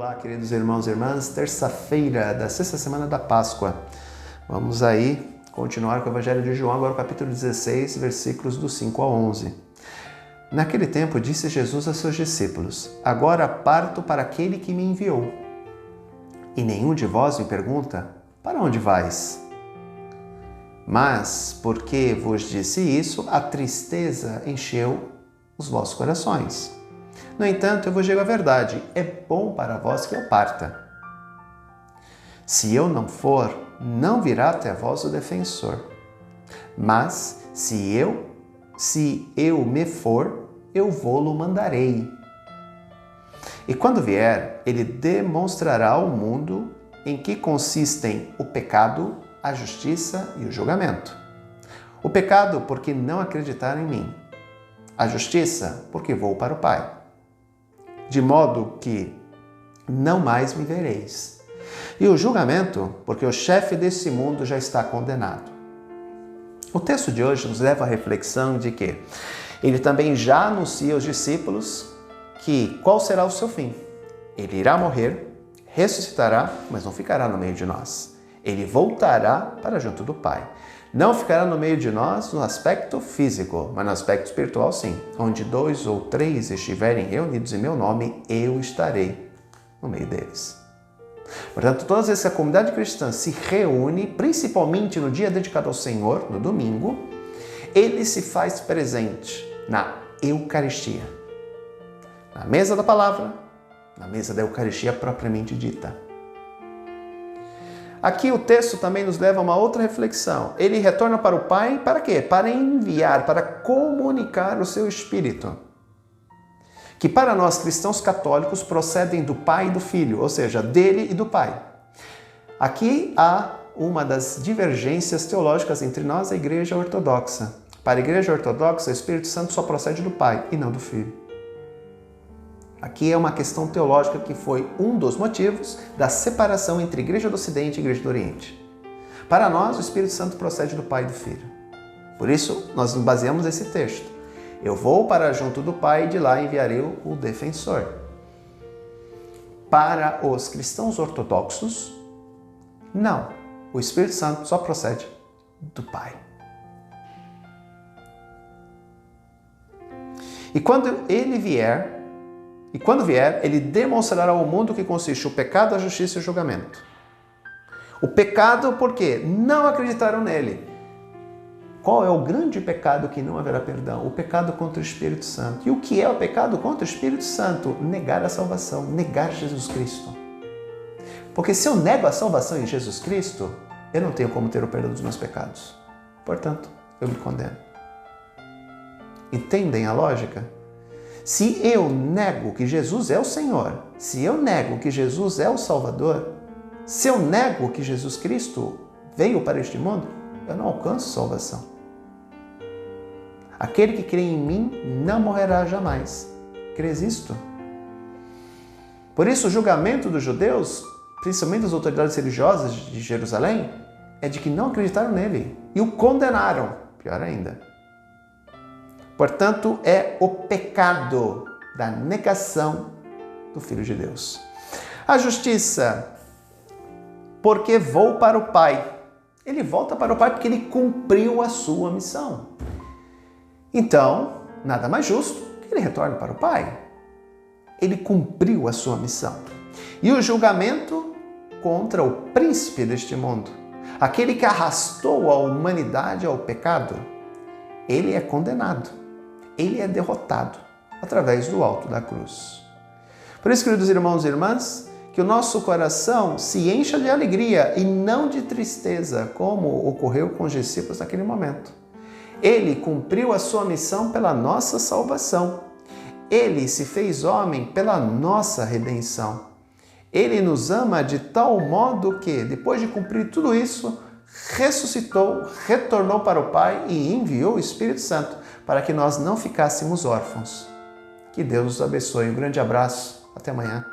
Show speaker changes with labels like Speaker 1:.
Speaker 1: Olá, queridos irmãos e irmãs, terça-feira da sexta semana da Páscoa. Vamos aí continuar com o Evangelho de João, agora o capítulo 16, versículos do 5 ao 11. Naquele tempo disse Jesus a seus discípulos: Agora parto para aquele que me enviou. E nenhum de vós me pergunta: Para onde vais? Mas, porque vos disse isso, a tristeza encheu os vossos corações. No entanto, eu vos digo a verdade, é bom para vós que eu parta. Se eu não for, não virá até vós o defensor. Mas, se eu me for, eu vô-lo mandarei. E quando vier, ele demonstrará ao mundo em que consistem o pecado, a justiça e o julgamento. O pecado, porque não acreditaram em mim. A justiça, porque vou para o Pai. De modo que não mais me vereis. E o julgamento, porque o chefe desse mundo já está condenado. O texto de hoje nos leva à reflexão de que ele também já anuncia aos discípulos que qual será o seu fim. Ele irá morrer, ressuscitará, mas não ficará no meio de nós. Ele voltará para junto do Pai. Não ficará no meio de nós no aspecto físico, mas no aspecto espiritual sim. Onde 2 ou 3 estiverem reunidos em meu nome, eu estarei no meio deles. Portanto, todas as vezes que a comunidade cristã se reúne, principalmente no dia dedicado ao Senhor, no domingo, ele se faz presente na Eucaristia. Na mesa da palavra, na mesa da Eucaristia propriamente dita. Aqui o texto também nos leva a uma outra reflexão. Ele retorna para o Pai para quê? Para enviar, para comunicar o seu Espírito. Que para nós cristãos católicos procedem do Pai e do Filho, ou seja, dele e do Pai. Aqui há uma das divergências teológicas entre nós e a Igreja Ortodoxa. Para a Igreja Ortodoxa, o Espírito Santo só procede do Pai e não do Filho. Aqui é uma questão teológica que foi um dos motivos da separação entre a Igreja do Ocidente e a Igreja do Oriente. Para nós, o Espírito Santo procede do Pai e do Filho. Por isso, nós nos baseamos nesse texto. Eu vou para junto do Pai e de lá enviarei o defensor. Para os cristãos ortodoxos, não. O Espírito Santo só procede do Pai. E quando vier, ele demonstrará ao mundo que consiste o pecado, a justiça e o julgamento. O pecado porque não acreditaram nele. Qual é o grande pecado que não haverá perdão? O pecado contra o Espírito Santo. E o que é o pecado contra o Espírito Santo? Negar a salvação, negar Jesus Cristo. Porque se eu nego a salvação em Jesus Cristo, eu não tenho como ter o perdão dos meus pecados. Portanto, eu me condeno. Entendem a lógica? Se eu nego que Jesus é o Senhor, se eu nego que Jesus é o Salvador, se eu nego que Jesus Cristo veio para este mundo, eu não alcanço salvação. Aquele que crê em mim não morrerá jamais. Crês isto? Por isso, o julgamento dos judeus, principalmente das autoridades religiosas de Jerusalém, é de que não acreditaram nele e o condenaram. Pior ainda. Portanto, é o pecado da negação do Filho de Deus. A justiça, porque vou para o Pai. Ele volta para o Pai porque ele cumpriu a sua missão. Então, nada mais justo que ele retorne para o Pai. Ele cumpriu a sua missão. E o julgamento contra o príncipe deste mundo, aquele que arrastou a humanidade ao pecado, ele é condenado. Ele é derrotado através do alto da cruz. Por isso, queridos irmãos e irmãs, que o nosso coração se encha de alegria e não de tristeza, como ocorreu com os discípulos naquele momento. Ele cumpriu a sua missão pela nossa salvação. Ele se fez homem pela nossa redenção. Ele nos ama de tal modo que, depois de cumprir tudo isso, ressuscitou, retornou para o Pai e enviou o Espírito Santo para que nós não ficássemos órfãos. Que Deus nos abençoe. Um grande abraço. Até amanhã.